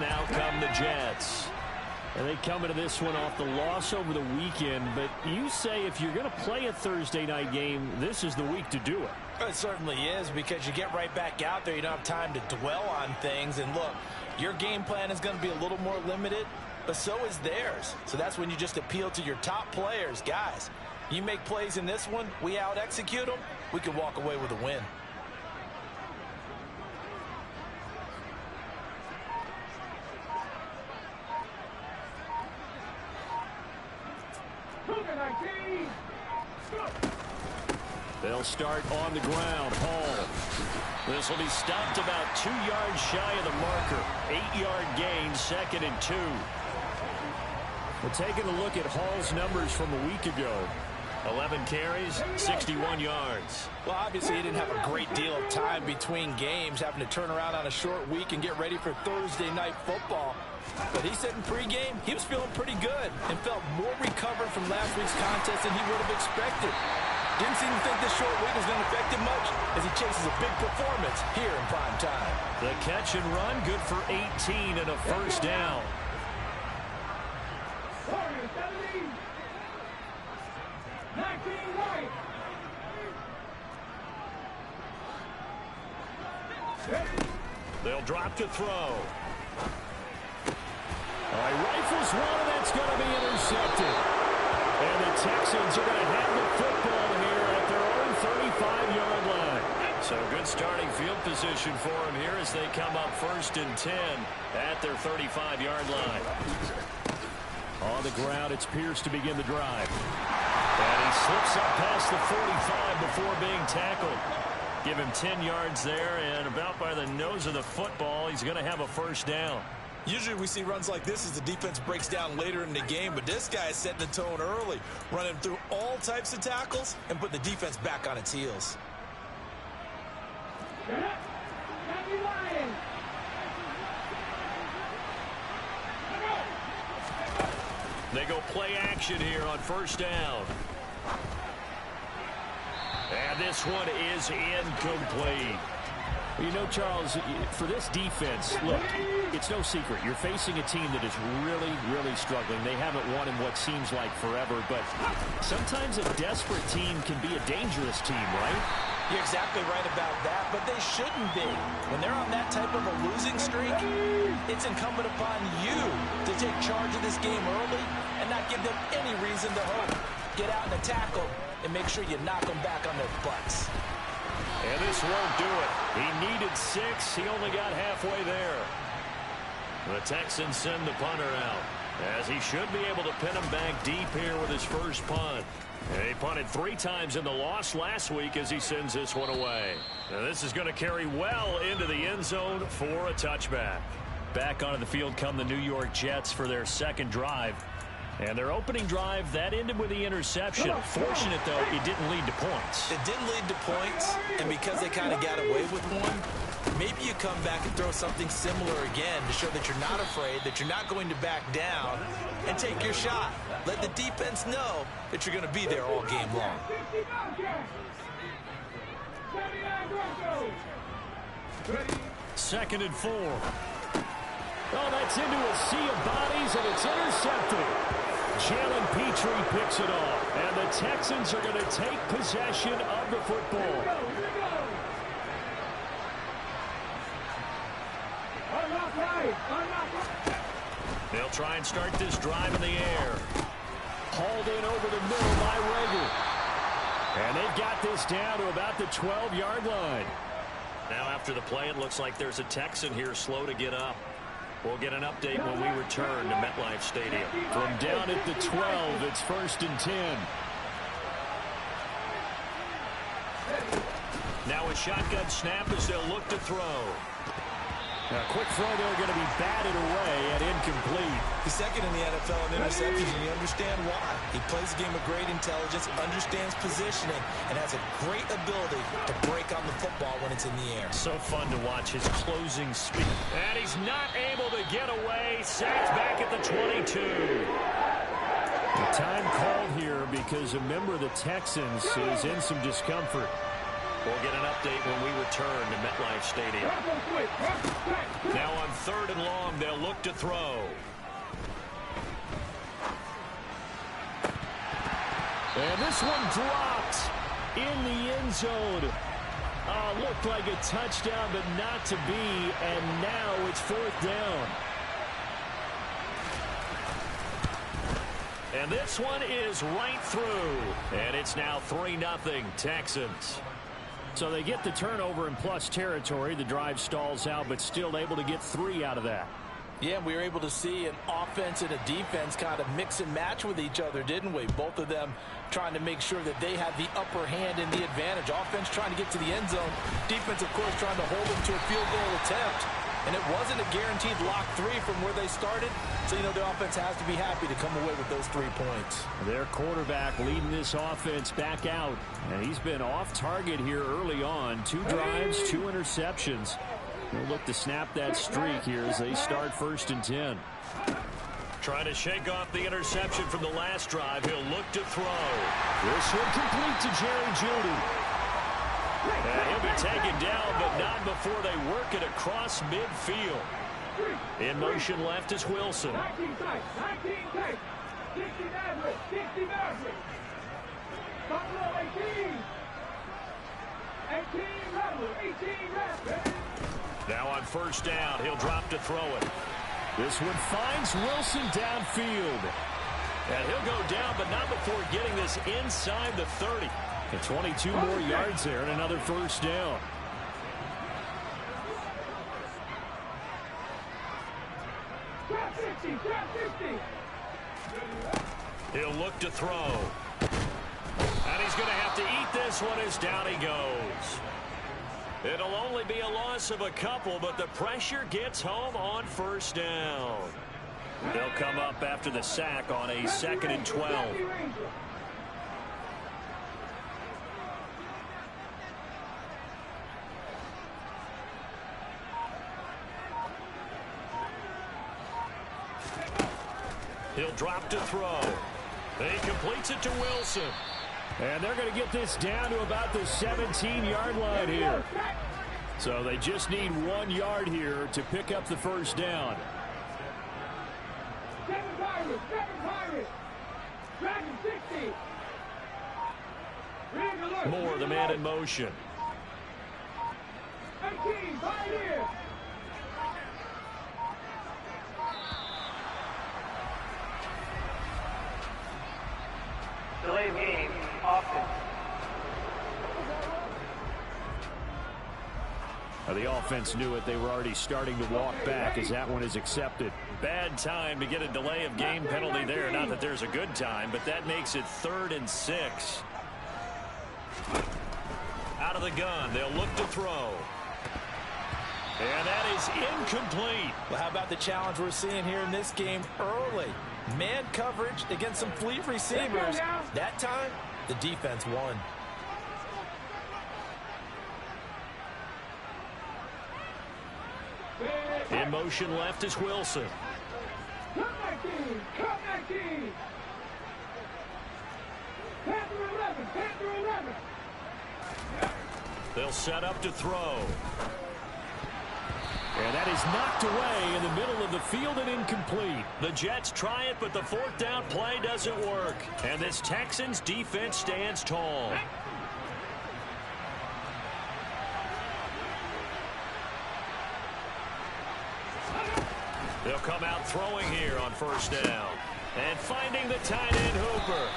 now come the Jets. And they come into this one off the loss over the weekend. But you say if you're going to play a Thursday night game, this is the week to do it. It certainly is, because you get right back out there. You don't have time to dwell on things. And look, your game plan is going to be a little more limited, but so is theirs. So that's when you just appeal to your top players. Guys, you make plays in this one, we out-execute them, we can walk away with a win. They'll start on the ground. Hall. This will be stopped about 2 yards shy of the marker. 8-yard gain, 2nd and 2. We're taking a look at Hall's numbers from a week ago. 11 carries, 61 yards. Well, obviously he didn't have a great deal of time between games, having to turn around on a short week and get ready for Thursday night football. But he said in pregame he was feeling pretty good and felt more recovered from last week's contest than he would have expected. Didn't seem to think this short week was going to affect him much as he chases a big performance here in prime time. The catch and run, good for 18 and a first down. They'll drop to throw. All right, rifles one, and that's going to be intercepted. And the Texans are going to have the football here at their own 35-yard line. So good starting field position for them here as they come up 1st and 10 at their 35-yard line. On the ground, it's Pierce to begin the drive. And he slips up past the 45 before being tackled. Give him 10 yards there, and about by the nose of the football, he's going to have a first down. Usually we see runs like this as the defense breaks down later in the game, but this guy is setting the tone early, running through all types of tackles and putting the defense back on its heels. They go play action here on 1st down. And this one is incomplete. You know, Charles, for this defense, look, it's no secret. You're facing a team that is really, really struggling. They haven't won in what seems like forever, but sometimes a desperate team can be a dangerous team, right? You're exactly right about that, but they shouldn't be. When they're on that type of a losing streak, it's incumbent upon you to take charge of this game early and not give them any reason to hope. Get out and tackle and make sure you knock them back on their butts. And this won't do it. He needed 6. He only got halfway there. The Texans send the punter out, as he should be able to pin him back deep here with his first punt. And he punted 3 times in the loss last week as he sends this one away. Now this is going to carry well into the end zone for a touchback. Back onto the field come the New York Jets for their 2nd drive. And their opening drive, that ended with the interception. Fortunate, though, it didn't lead to points. It didn't lead to points, and because they kind of got away with one, maybe you come back and throw something similar again to show that you're not afraid, that you're not going to back down, and take your shot. Let the defense know that you're going to be there all game long. 2nd and 4. Oh, that's into a sea of bodies, and it's intercepted. Jalen Petrie picks it off, and the Texans are going to take possession of the football. They'll try and start this drive in the air. Hauled in over the middle by Rager. And they've got this down to about the 12-yard line. Now after the play, it looks like there's a Texan here slow to get up. We'll get an update when we return to MetLife Stadium. From down at the 12, it's 1st and 10. Now a shotgun snap as they'll look to throw. Now, a quick throw there going to be batted away and incomplete. He's 2nd in the NFL in interceptions, and you understand why. He plays a game of great intelligence, understands positioning, and has a great ability to break on the football when it's in the air. So fun to watch his closing speed. And he's not able to get away. Sacked back at the 22. The time called here because a member of the Texans is in some discomfort. We'll get an update when we return to MetLife Stadium. Now on 3rd and long, they'll look to throw. And this one dropped in the end zone. Looked like a touchdown, but not to be. And now it's 4th down. And this one is right through. And it's now 3-0 Texans. So they get the turnover in plus territory. The drive stalls out, but still able to get 3 out of that. Yeah, we were able to see an offense and a defense kind of mix and match with each other, didn't we? Both of them trying to make sure that they have the upper hand and the advantage. Offense trying to get to the end zone. Defense, of course, trying to hold them to a field goal attempt. And it wasn't a guaranteed lock 3 from where they started. So, you know, the offense has to be happy to come away with those 3 points. Their quarterback leading this offense back out. And he's been off target here early on. 2 drives, 2 interceptions. They'll look to snap that streak here as they start 1st and 10. Trying to shake off the interception from the last drive. He'll look to throw. This one complete to Jerry Jeudy. He'll be taken down, but not before they work it across midfield. In motion left is Wilson. Now on 1st down, he'll drop to throw it. This one finds Wilson downfield. And he'll go down, but not before getting this inside the 30. And 22 more yards there and another 1st down. He'll look to throw. And he's going to have to eat this one as down he goes. It'll only be a loss of a couple, but the pressure gets home on 1st down. They'll come up after the sack on a 2nd and 12. He'll drop to throw. He completes it to Wilson. And they're going to get this down to about the 17-yard line here. So they just need 1 yard here to pick up the 1st down. Moore, the man in motion. Delay of game, offense. The offense knew it. They were already starting to walk back as that one is accepted. Bad time to get a delay of game penalty there. Not that there's a good time, but that makes it 3rd and 6. Out of the gun, they'll look to throw. And that is incomplete. Well, how about the challenge we're seeing here in this game early? Man coverage against some fleet receivers. That time, the defense won. In motion left is Wilson. They'll set up to throw. And that is knocked away in the middle of the field and incomplete. The Jets try it, but the 4th down play doesn't work. And this Texans defense stands tall. They'll come out throwing here on 1st down. And finding the tight end Hooper.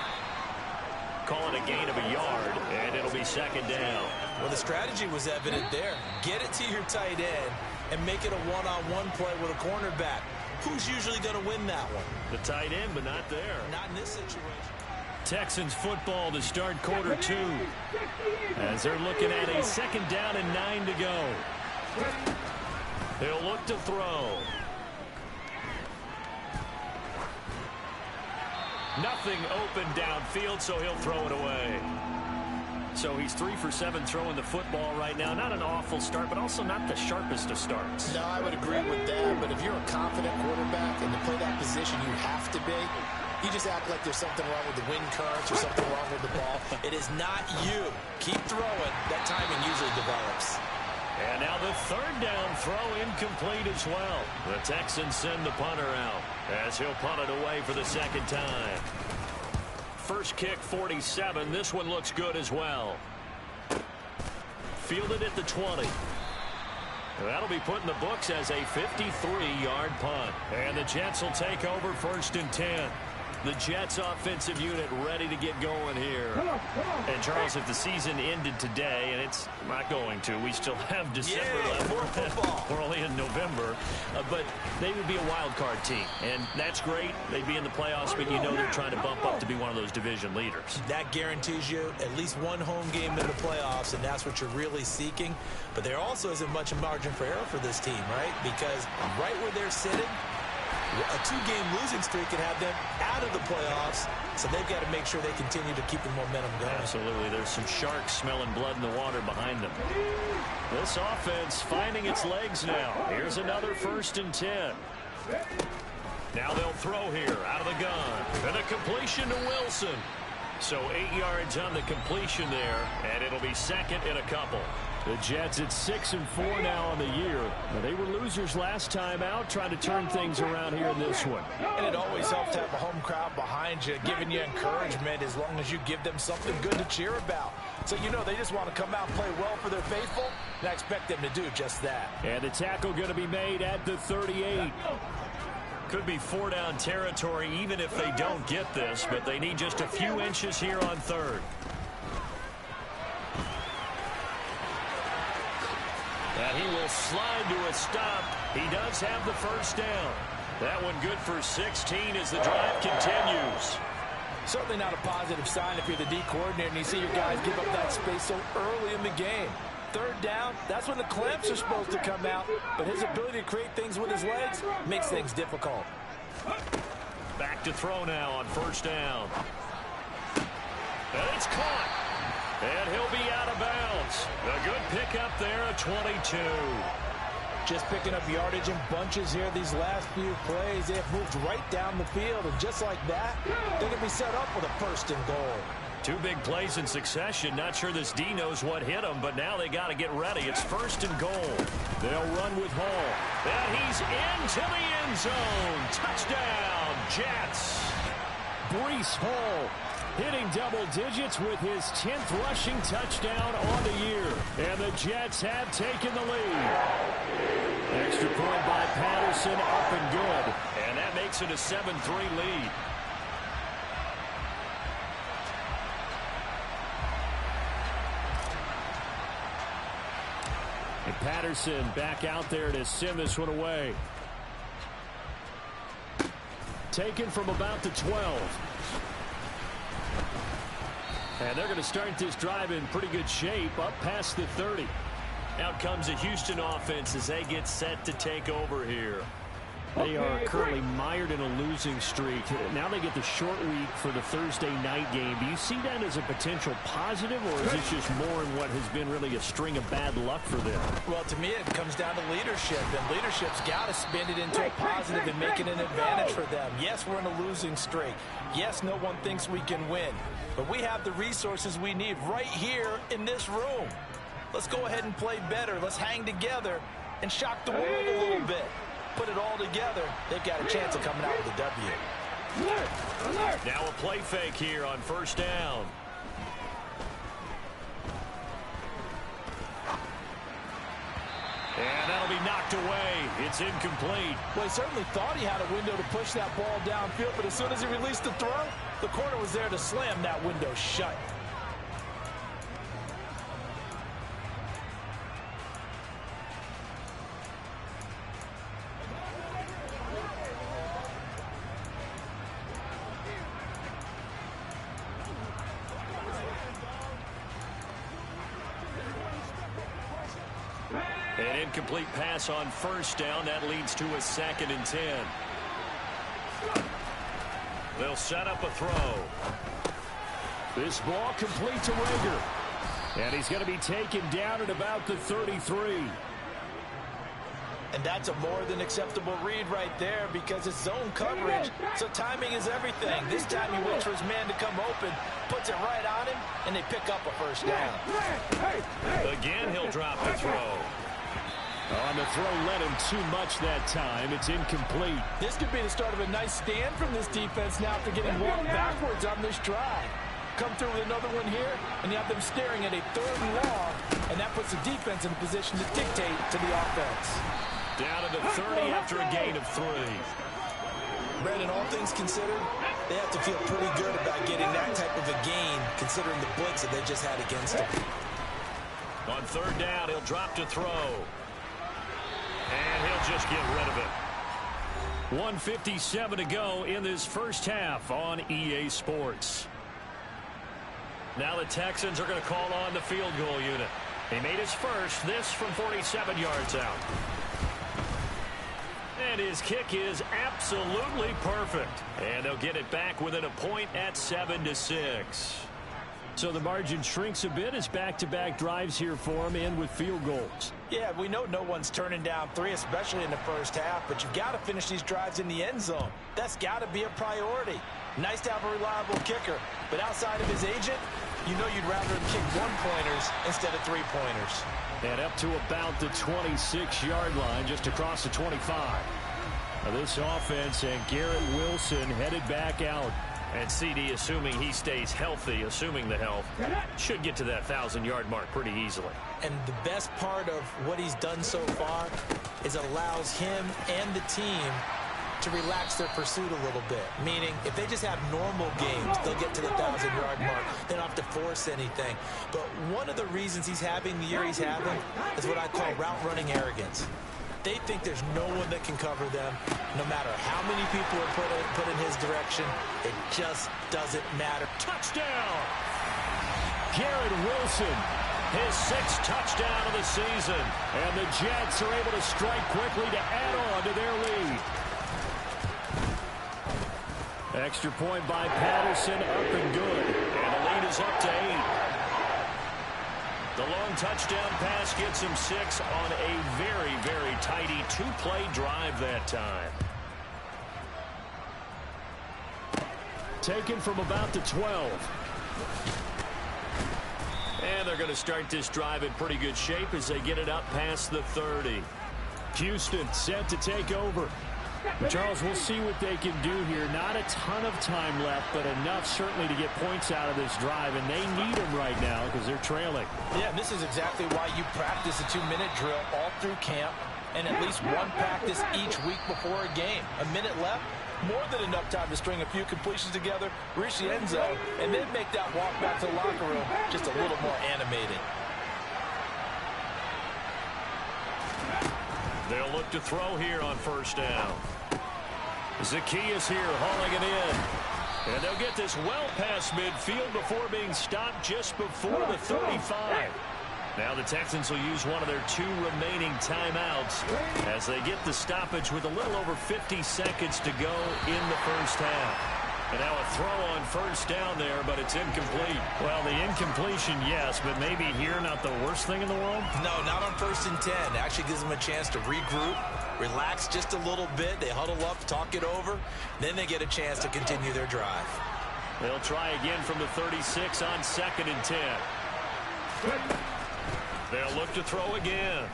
Call it a gain of a yard, and it'll be 2nd down. Well, the strategy was evident there. Get it to your tight end and make it a one-on-one play with a cornerback. Who's usually going to win that one? The tight end, but not there. Not in this situation. Texans football to start quarter 2. As they're looking at a 2nd down and 9 to go. He'll look to throw. Nothing open downfield, so he'll throw it away. So he's 3 for 7 throwing the football right now. Not an awful start, but also not the sharpest of starts. No, I would agree with that. But if you're a confident quarterback and to play that position you have to be, you just act like there's something wrong with the wind currents or something wrong with the ball. It is not you. Keep throwing. That timing usually develops. And now the third down throw incomplete as well. The Texans send the punter out as he'll punt it away for the second time. First kick 47. This one looks good as well. Fielded at the 20. That'll be put in the books as a 53-yard punt. And the Jets will take over 1st and 10. The Jets offensive unit ready to get going here. And Charles, if the season ended today, and it's not going to, we still have December left. We're only in November. But they would be a wild card team. And that's great. They'd be in the playoffs, but you know they're trying to bump up to be one of those division leaders. That guarantees you at least one home game in the playoffs, and that's what you're really seeking. But there also isn't much margin for error for this team, right? Because right where they're sitting, a 2-game losing streak could have them out of the playoffs, so they've got to make sure they continue to keep the momentum going. Absolutely. There's some sharks smelling blood in the water behind them. This offense finding its legs now. Here's another 1st and 10. Now they'll throw here out of the gun. And a completion to Wilson. So 8 yards on the completion there, and it'll be second and a couple. The Jets at 6 and 4 now on the year. Now, they were losers last time out, trying to turn things around here in this one. And it always helps to have a home crowd behind you, giving you encouragement as long as you give them something good to cheer about. So you know they just want to come out and play well for their faithful, and I expect them to do just that. And the tackle going to be made at the 38. Could be 4-down territory even if they don't get this, but they need just a few inches here on 3rd. And he will slide to a stop. He does have the 1st down. That one good for 16 as the drive continues. Certainly not a positive sign if you're the D coordinator and you see your guys give up that space so early in the game. 3rd down, that's when the clamps are supposed to come out, but his ability to create things with his legs makes things difficult. Back to throw now on 1st down. And it's caught. And he'll be out of bounds. A good pickup there at 22. Just picking up yardage in bunches here these last few plays. They have moved right down the field, and just like that, they can be set up with a 1st and goal. 2 big plays in succession. Not sure this D knows what hit him, but now they got to get ready. It's 1st and goal. They'll run with Hall. And he's into the end zone. Touchdown, Jets. Breece Hall hitting double digits with his 10th rushing touchdown on the year. And the Jets have taken the lead. Extra point by Patterson, up and good. And that makes it a 7-3 lead. And Patterson back out there to send this one away. Taken from about the 12. And they're going to start this drive in pretty good shape, up past the 30. Out comes the Houston offense as they get set to take over here. They are currently mired in a losing streak. Now they get the short week for the Thursday night game. Do you see that as a potential positive, or is this just more in what has been really a string of bad luck for them? Well, to me, it comes down to leadership, and leadership's got to spin it into a positive and make it an advantage for them. Yes, we're in a losing streak. Yes, no one thinks we can win, but we have the resources we need right here in this room. Let's go ahead and play better. Let's hang together and shock the world a little bit. Put it all together, they've got a chance of coming out with a W. Now a play fake here on 1st down. And that'll be knocked away. It's incomplete. Well, he certainly thought he had a window to push that ball downfield, but as soon as he released the throw, the corner was there to slam that window shut. An incomplete pass on 1st down. That leads to a 2nd and 10. They'll set up a throw. This ball complete to Rager. And he's going to be taken down at about the 33. And that's a more than acceptable read right there because it's zone coverage, so timing is everything. This time he waits for his man to come open, puts it right on him, and they pick up a first down. Again, he'll drop the throw. On the throw, led him too much that time. It's incomplete. This could be the start of a nice stand from this defense now after getting walked backwards on this drive. Come through with another one here, and you have them staring at a 3rd and long, and that puts the defense in a position to dictate to the offense. Down to the 30 after a gain of 3. Brandon, all things considered, they have to feel pretty good about getting that type of a gain considering the blitz that they just had against them. On 3rd down, he'll drop to throw. And he'll just get rid of it. 1:57 to go in this first half on EA Sports. Now the Texans are going to call on the field goal unit. He made his first, this from 47 yards out. And his kick is absolutely perfect. And they'll get it back within a point at 7-6. So the margin shrinks a bit as back-to-back drives here for him and with field goals. Yeah, we know no one's turning down 3, especially in the first half, but you've got to finish these drives in the end zone. That's got to be a priority. Nice to have a reliable kicker, but outside of his agent, you know you'd rather him kick 1-pointers instead of 3-pointers. And up to about the 26-yard line, just across the 25. Now this offense and Garrett Wilson headed back out. And CD, assuming he stays healthy, assuming the health, should get to that 1,000-yard mark pretty easily. And the best part of what he's done so far is it allows him and the team to relax their pursuit a little bit. Meaning, if they just have normal games, they'll get to the 1,000-yard mark. They don't have to force anything. But one of the reasons he's having the year he's having is what I call route-running arrogance. They think there's no one that can cover them. No matter how many people are put in his direction, it just doesn't matter. Touchdown! Garrett Wilson, his 6th touchdown of the season. And the Jets are able to strike quickly to add on to their lead. Extra point by Patterson, up and good. And the lead is up to 8. The long touchdown pass gets him 6 on a very, very tidy 2-play drive that time. Taken from about the 12. And they're going to start this drive in pretty good shape as they get it up past the 30. Houston set to take over. Charles, we'll see what they can do here. Not a ton of time left, but enough certainly to get points out of this drive, and they need them right now because they're trailing. Yeah, and this is exactly why you practice a 2-minute drill all through camp and at least one practice each week before a game. A minute left, more than enough time to string a few completions together, reach the end zone, and then make that walk back to the locker room just a little more animated. They'll look to throw here on 1st down. Zacchaeus here hauling it in. And they'll get this well past midfield before being stopped just before the 35. Now the Texans will use one of their 2 remaining timeouts as they get the stoppage with a little over 50 seconds to go in the first half. And now a throw on 1st down there, but it's incomplete. Well, the incompletion, yes, but maybe here not the worst thing in the world? No, not on 1st and 10. It actually gives them a chance to regroup, relax just a little bit. They huddle up, talk it over. Then they get a chance to continue their drive. They'll try again from the 36 on 2nd and 10. They'll look to throw again.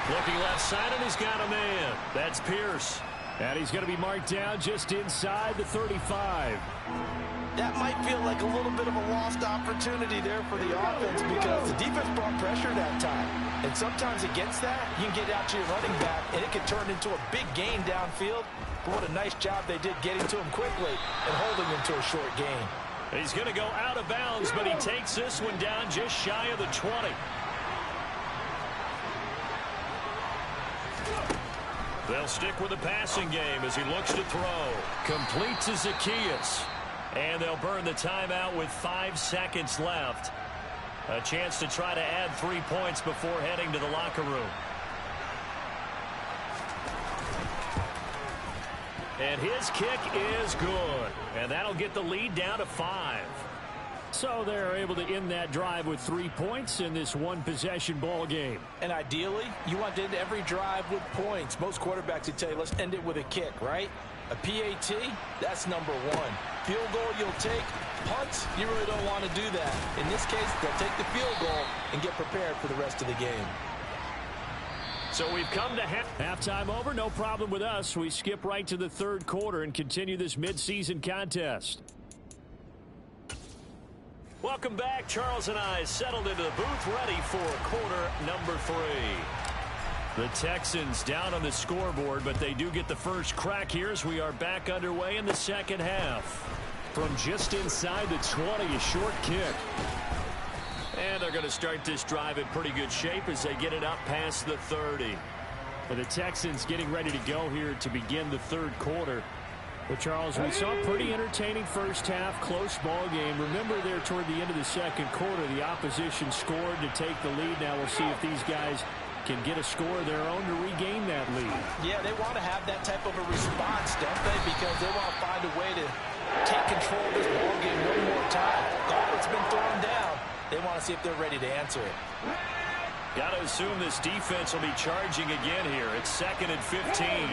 Looking left side, and he's got a man. That's Pierce. And he's going to be marked down just inside the 35. That might feel like a little bit of a lost opportunity there for the offense because the defense brought pressure that time. And sometimes against that, you can get out to your running back, and it can turn into a big gain downfield. But what a nice job they did getting to him quickly and holding him to a short gain. He's going to go out of bounds, but he takes this one down just shy of the 20. They'll stick with the passing game as he looks to throw. Completes to Zacchaeus. And they'll burn the timeout with 5 seconds left. A chance to try to add 3 points before heading to the locker room. And his kick is good. And that'll get the lead down to 5. So they're able to end that drive with 3 points in this one-possession ball game. And ideally, you want to end every drive with points. Most quarterbacks would tell you, let's end it with a kick, right? A PAT, that's number one. Field goal you'll take. Punts, you really don't want to do that. In this case, they'll take the field goal and get prepared for the rest of the game. So we've come to halftime over. No problem with us. We skip right to the third quarter and continue this midseason contest. Welcome back. Charles and I settled into the booth ready for quarter number 3. The Texans down on the scoreboard, but they do get the first crack here as we are back underway in the second half. From just inside the 20, a short kick. And they're going to start this drive in pretty good shape as they get it up past the 30. And the Texans getting ready to go here to begin the third quarter. But, Charles, we saw a pretty entertaining first half, close ball game. Remember there toward the end of the second quarter, the opposition scored to take the lead. Now we'll see if these guys can get a score of their own to regain that lead. Yeah, they want to have that type of a response, don't they? Because they want to find a way to take control of this ball game one more time. Gauntlet's been thrown down. They want to see if they're ready to answer it. Got to assume this defense will be charging again here. It's 2nd and 15.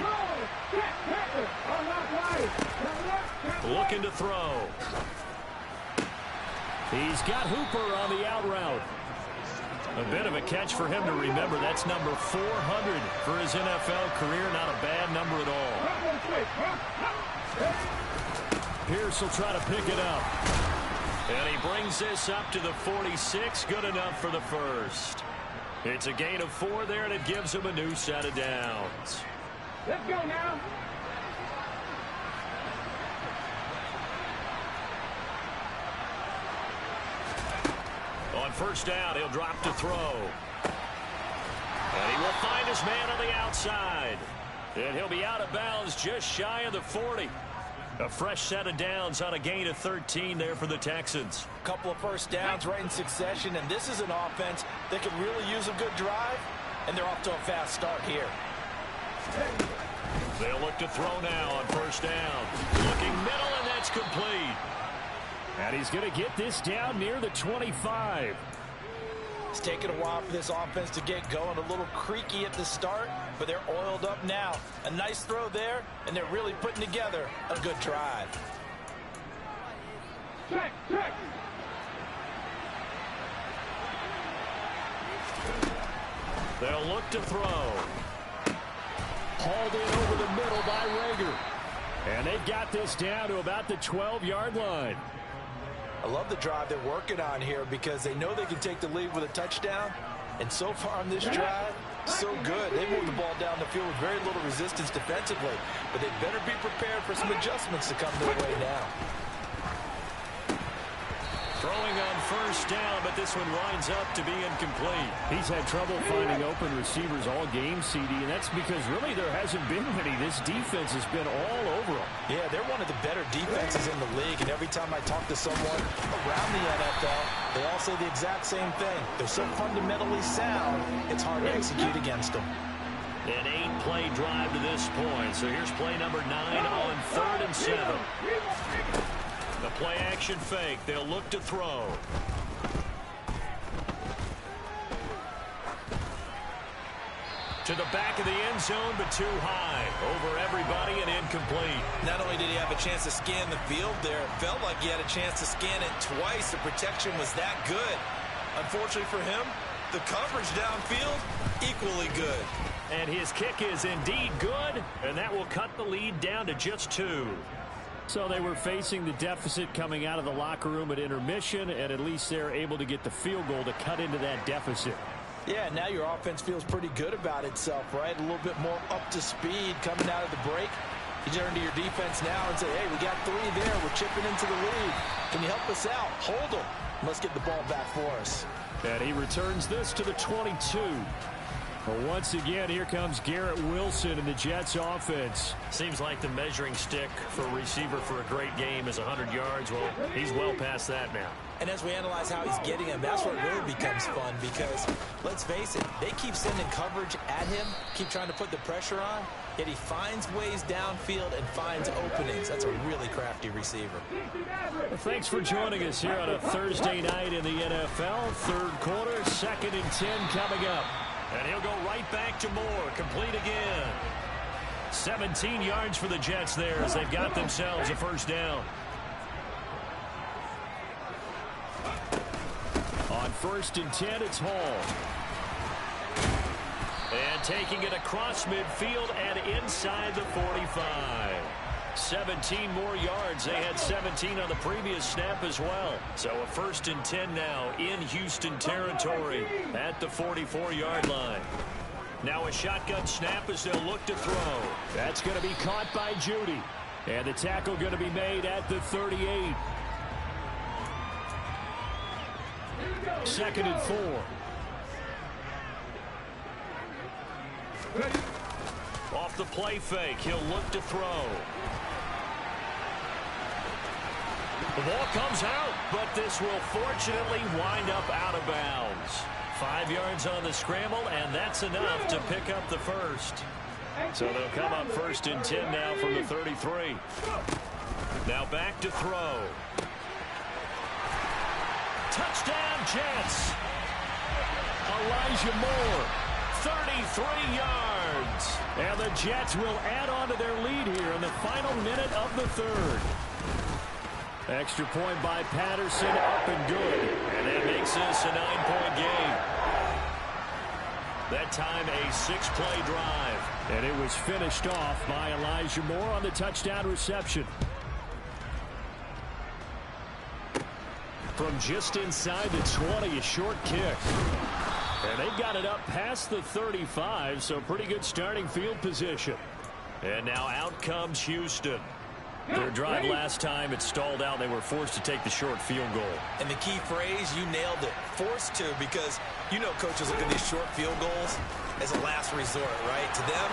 Looking to throw. He's got Hooper on the out route. A bit of a catch for him to remember. That's number 400 for his NFL career. Not a bad number at all. Pierce will try to pick it up. And he brings this up to the 46. Good enough for the first. It's a gain of 4 there, and it gives him a new set of downs. Let's go now. On first down, he'll drop to throw. And he will find his man on the outside. And he'll be out of bounds just shy of the 40. A fresh set of downs on a gain of 13 there for the Texans. A couple of first downs right in succession, and this is an offense that could really use a good drive, and they're off to a fast start here. They'll look to throw now on first down. Looking middle, and that's complete. And he's going to get this down near the 25. It's taken a while for this offense to get going. A little creaky at the start, but they're oiled up now. A nice throw there, and they're really putting together a good drive. Check, check. They'll look to throw. Hauled in over the middle by Rager. And they've got this down to about the 12-yard line. I love the drive they're working on here because they know they can take the lead with a touchdown. And so far on this drive, so good. They moved the ball down the field with very little resistance defensively. But they better be prepared for some adjustments to come their way now. Throwing on first down, but this one winds up to be incomplete. He's had trouble finding open receivers all game, CD, and that's because really there hasn't been many. This defense has been all over them. Yeah, they're one of the better defenses in the league, and every time I talk to someone around the NFL, they all say the exact same thing. They're so fundamentally sound, it's hard to execute against them. An 8-play drive to this point. So here's play number 9 on 3rd and 7. The play action fake. They'll look to throw. To the back of the end zone, but too high. Over everybody and incomplete. Not only did he have a chance to scan the field there, it felt like he had a chance to scan it twice. The protection was that good. Unfortunately for him, the coverage downfield, equally good. And his kick is indeed good, and that will cut the lead down to just 2. So they were facing the deficit coming out of the locker room at intermission, and at least they're able to get the field goal to cut into that deficit. Yeah, now your offense feels pretty good about itself, right? A little bit more up to speed coming out of the break. You turn to your defense now and say, hey, we got 3 there. We're chipping into the lead. Can you help us out? Hold them. Let's get the ball back for us. And he returns this to the 22. But once again, here comes Garrett Wilson in the Jets offense. Seems like the measuring stick for a receiver for a great game is 100 yards. Well, he's well past that now. And as we analyze how he's getting him, that's where it really becomes fun because, let's face it, they keep sending coverage at him, keep trying to put the pressure on, yet he finds ways downfield and finds openings. That's a really crafty receiver. Well, thanks for joining us here on a Thursday night in the NFL. Third quarter, 2nd and 10 coming up. And he'll go right back to Moore, complete again. 17 yards for the Jets there as they've got themselves a first down. On 1st and 10, it's Hall. And taking it across midfield and inside the 45. 17 more yards. They had 17 on the previous snap as well. So a 1st and 10 now in Houston territory at the 44-yard line. Now a shotgun snap as they'll look to throw. That's going to be caught by Judy. And the tackle going to be made at the 38. 2nd and 4. Off the play fake, he'll look to throw. The ball comes out, but this will fortunately wind up out of bounds. 5 yards on the scramble, and that's enough to pick up the first. So they'll come up 1st and 10 now from the 33. Now back to throw. Touchdown, Jets. Elijah Moore, 33 yards. And the Jets will add on to their lead here in the final minute of the third. Extra point by Patterson, up and good. And that makes this a 9-point game. That time a 6-play drive. And it was finished off by Elijah Moore on the touchdown reception. From just inside the 20, a short kick. And they've got it up past the 35, so pretty good starting field position. And now out comes Houston. Their drive last time, it stalled out. They were forced to take the short field goal. And the key phrase, you nailed it, forced to, because you know coaches look at these short field goals as a last resort, right? To them,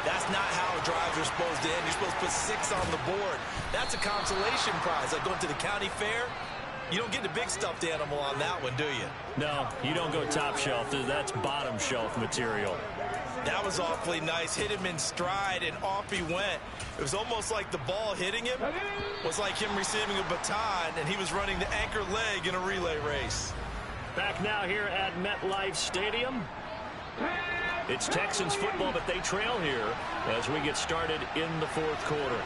that's not how drives are supposed to end. You're supposed to put 6 on the board. That's a consolation prize, like going to the county fair. You don't get the big stuffed animal on that one, do you? No, you don't go top shelf. That's bottom shelf material. That was awfully nice. Hit him in stride, and off he went. It was almost like the ball hitting him was like him receiving a baton, and he was running the anchor leg in a relay race. Back now here at MetLife Stadium. It's Texans football, but they trail here as we get started in the fourth quarter.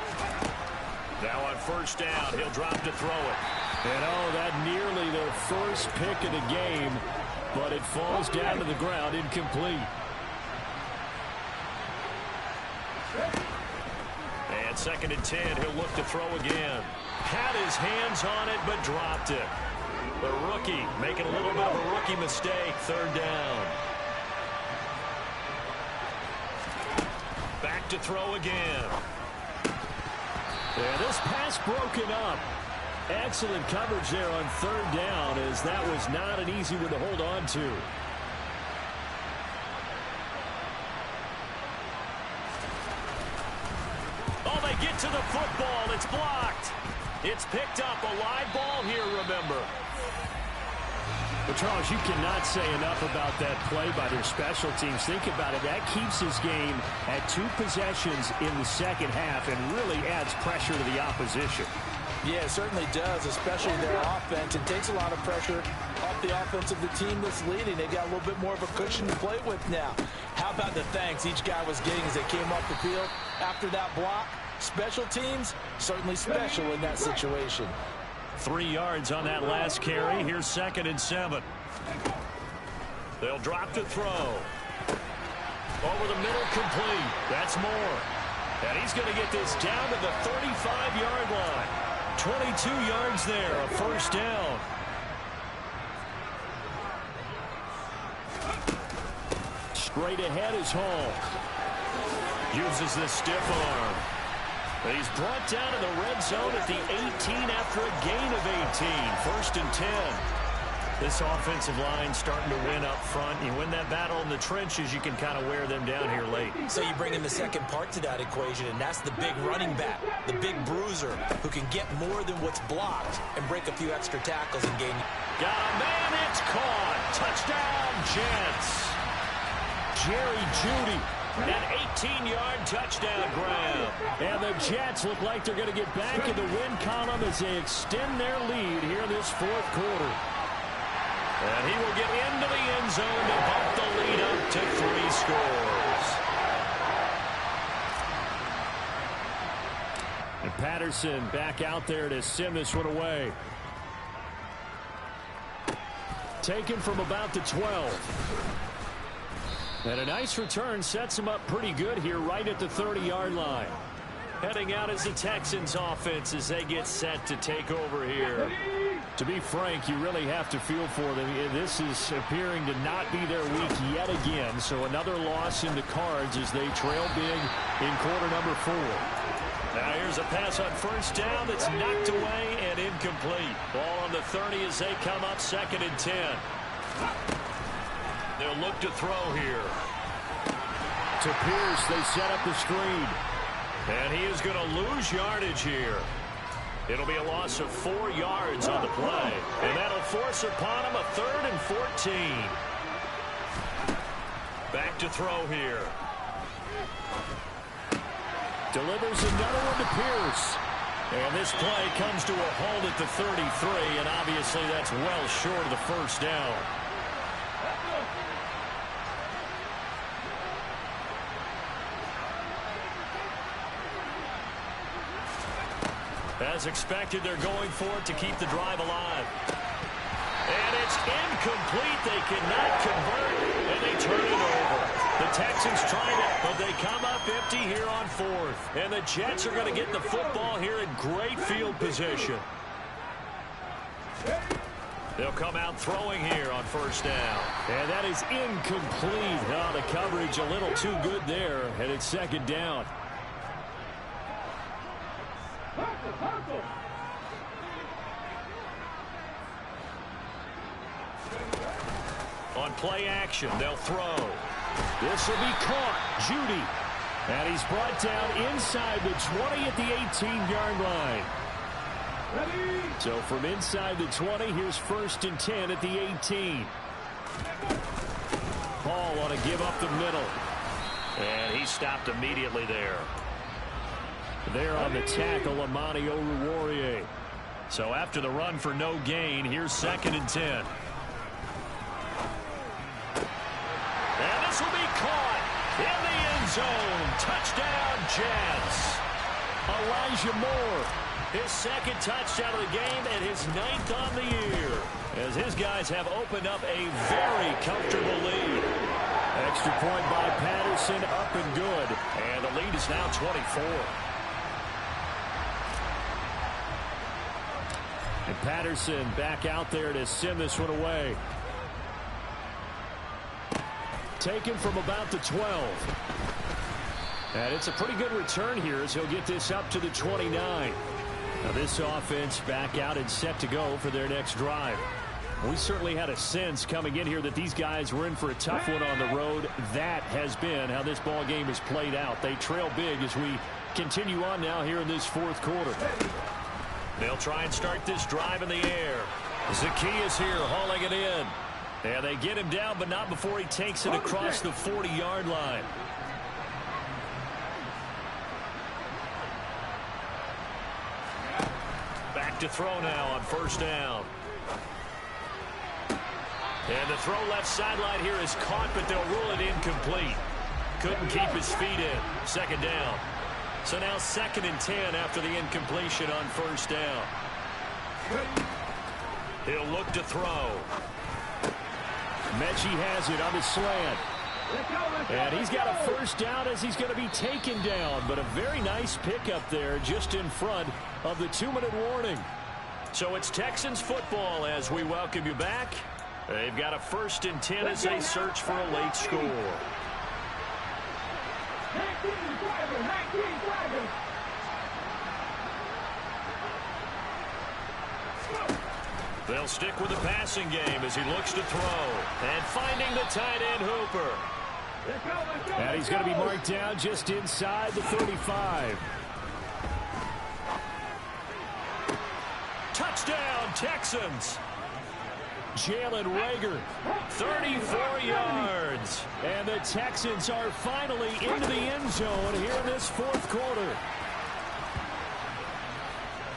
Now on 1st down, he'll drop to throw it. And oh, that nearly their first pick of the game, but it falls down to the ground incomplete. And 2nd and 10, he'll look to throw again. Had his hands on it, but dropped it. The rookie making a little bit of a rookie mistake. 3rd down. Back to throw again. And this pass broken up. Excellent coverage there on 3rd down, as that was not an easy one to hold on to. Oh, they get to the football. It's blocked. It's picked up. A live ball here, remember. But, Charles, you cannot say enough about that play by their special teams. Think about it. That keeps this game at 2 possessions in the second half and really adds pressure to the opposition. Yeah, it certainly does, especially their offense. It takes a lot of pressure off the offense of the team that's leading. They got a little bit more of a cushion to play with now. How about the thanks each guy was getting as they came off the field after that block? Special teams, certainly special in that situation. 3 yards on that last carry. Here's 2nd and 7. They'll drop to throw. Over the middle, complete. That's Moore. And he's going to get this down to the 35-yard line. 22 yards there, a 1st down. Straight ahead is Hall. Uses the stiff arm. He's brought down to the red zone at the 18 after a gain of 18. 1st and 10. This offensive line starting to win up front. You win that battle in the trenches, you can kind of wear them down here late. So you bring in the second part to that equation, and that's the big running back, the big bruiser, who can get more than what's blocked and break a few extra tackles and gain. Got a man, it's caught. Touchdown, Jets. Jerry Jeudy, an 18-yard touchdown grab. And the Jets look like they're going to get back in the win column as they extend their lead here in this fourth quarter. And he will get into the end zone to bump the lead up to 3 scores. And Patterson back out there to send this one away. Taken from about the 12. And a nice return sets him up pretty good here right at the 30-yard line. Heading out as the Texans offense as they get set to take over here. To be frank, you really have to feel for them. This is appearing to not be their week yet again. So another loss in the cards as they trail big in quarter number 4. Now here's a pass on first down that's knocked away and incomplete. Ball on the 30 as they come up 2nd and 10. They'll look to throw here. To Pierce, they set up the screen. And he is going to lose yardage here. It'll be a loss of 4 yards on the play. And that'll force upon him a 3rd and 14. Back to throw here. Delivers another one to Pierce. And this play comes to a halt at the 33, and obviously that's well short of the first down. As expected, they're going for it to keep the drive alive. And it's incomplete. They cannot convert, and they turn it over. The Texans trying it, but they come up empty here on 4th. And the Jets are going to get the football here in great field position. They'll come out throwing here on first down. And that is incomplete. Oh, the coverage a little too good there, and it's 2nd down. On play action, they'll throw. This will be caught. Jeudy. And he's brought down inside the 20 at the 18-yard line. So from inside the 20, here's 1st and 10 at the 18. Paul on a give up the middle. And he stopped immediately there. There on the tackle, Amani Oruwariye. So after the run for no gain, here's 2nd and 10. And this will be caught in the end zone. Touchdown, Jets. Elijah Moore. His 2nd touchdown of the game and his 9th on the year. As his guys have opened up a very comfortable lead. Extra point by Patterson, up and good. And the lead is now 24. And Patterson back out there to send this one away. Taken from about the 12. And it's a pretty good return here as he'll get this up to the 29. Now this offense back out and set to go for their next drive. We certainly had a sense coming in here that these guys were in for a tough one on the road. That has been how this ball game has played out. They trail big as we continue on now here in this 4th quarter. They'll try and start this drive in the air. Zacchaeus here hauling it in. And they get him down, but not before he takes it across the 40-yard line. Back to throw now on first down. And the throw left sideline here is caught, but they'll rule it incomplete. Couldn't keep his feet in. 2nd down. So now 2nd and 10 after the incompletion on first down. He'll look to throw. Mechie has it on the slant. And he's got a first down as he's going to be taken down. But a very nice pickup there just in front of the 2-minute warning. So it's Texans football as we welcome you back. They've got a 1st and 10 as they search for a late score. They'll stick with the passing game as he looks to throw. And finding the tight end Hooper. And he's going to be marked down just inside the 35. Touchdown, Texans. Jalen Reagor, 34 yards. And the Texans are finally into the end zone here in this fourth quarter.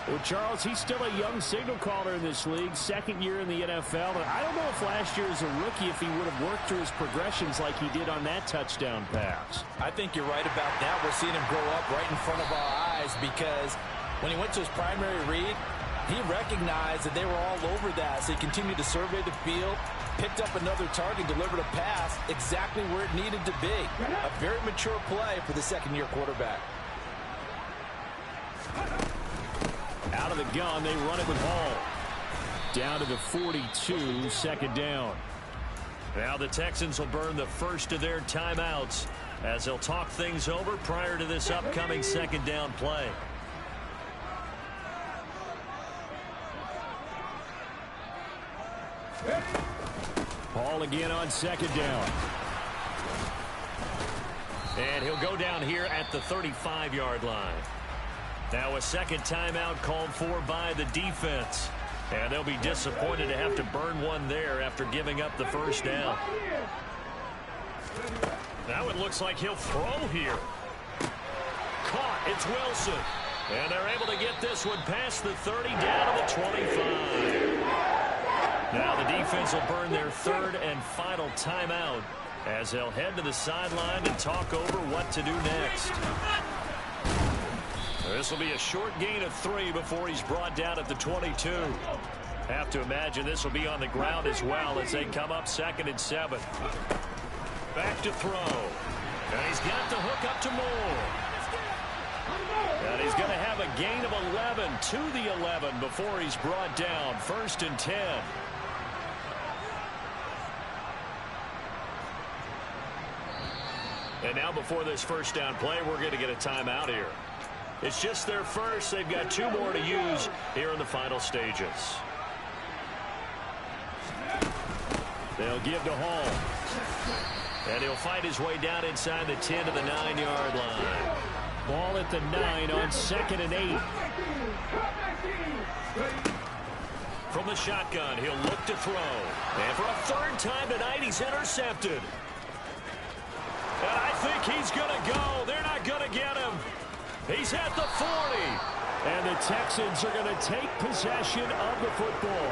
Well, Charles, he's still a young signal caller in this league, second year in the NFL. But I don't know if last year as a rookie, if he would have worked through his progressions like he did on that touchdown pass. I think you're right about that. We're seeing him grow up right in front of our eyes because when he went to his primary read, he recognized that they were all over that. So he continued to survey the field, picked up another target, delivered a pass exactly where it needed to be. A very mature play for the second-year quarterback. Out of the gun, they run it with Hall. Down to the 42, second down. Now the Texans will burn the first of their timeouts as they'll talk things over prior to this upcoming second down play. Hall again on second down. And he'll go down here at the 35-yard line. Now a second timeout called for by the defense. And they'll be disappointed to have to burn one there after giving up the first down. Now it looks like he'll throw here. Caught. It's Wilson. And they're able to get this one past the 30 down to the 25. Now the defense will burn their third and final timeout as they'll head to the sideline and talk over what to do next. This will be a short gain of 3 before he's brought down at the 22. Have to imagine this will be on the ground as well as they come up 2nd and 7. Back to throw. And he's got the hook up to Moore. And he's going to have a gain of 11 to the 11 before he's brought down. 1st and 10. And now before this first down play, we're going to get a timeout here. It's just their first. They've got 2 more to use here in the final stages. They'll give to Hall. And he'll fight his way down inside the 10 to the 9-yard line. Ball at the 9 on 2nd and 8. From the shotgun, he'll look to throw. And for a 3rd time tonight, he's intercepted. And I think he's going to go. They're not going to get him. He's at the 40. And the Texans are going to take possession of the football.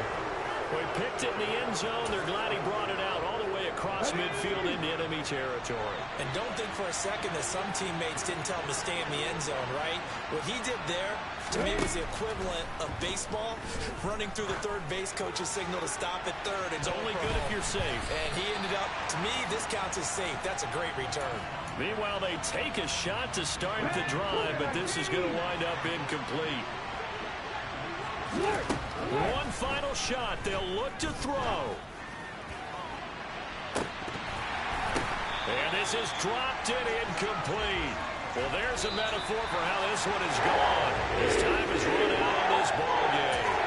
We picked it in the end zone. They're glad he brought it out all the way across midfield into enemy territory. And don't think for a second that some teammates didn't tell him to stay in the end zone, right? What he did there, to me, was the equivalent of baseball running through the third base coach's signal to stop at third. It's only good if you're safe. And he ended up, to me, this counts as safe. That's a great return. Meanwhile, they take a shot to start the drive, but this is going to wind up incomplete. One final shot. They'll look to throw. And this is dropped and incomplete. Well, there's a metaphor for how this one is gone. His time is run out on this ball game.